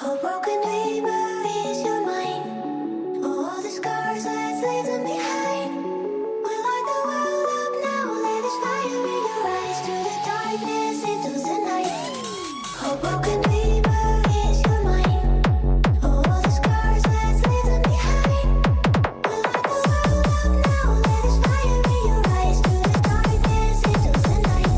A broken dreamer is your mind. All the scars, let's leave them behind. We light the world up now, let us fire in your eyes. Through the darkness into the night. A broken dreamer is your mind. All the scars, let's leave them behind. We light the world up now, let us fire in your eyes. Through the darkness into the night.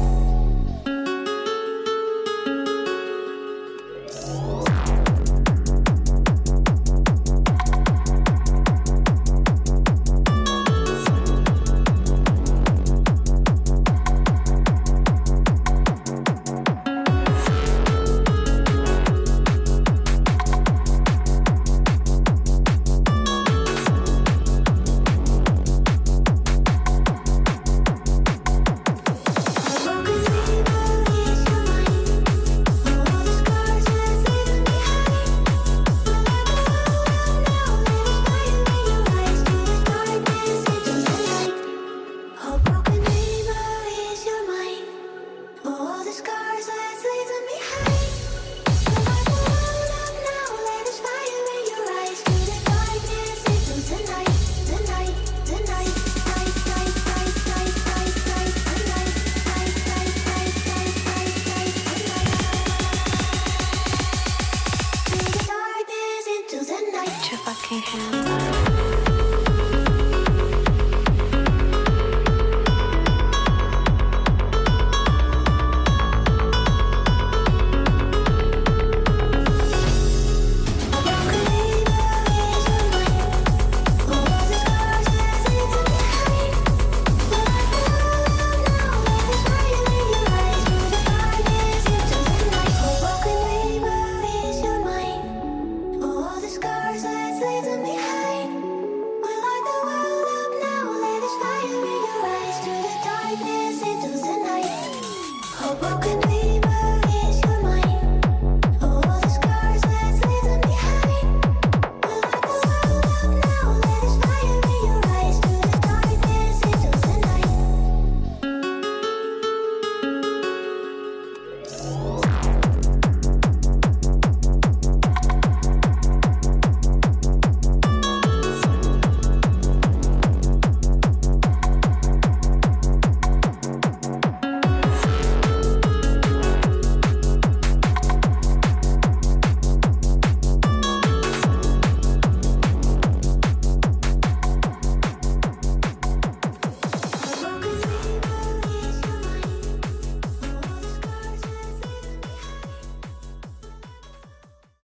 Put your fucking hands up. Broken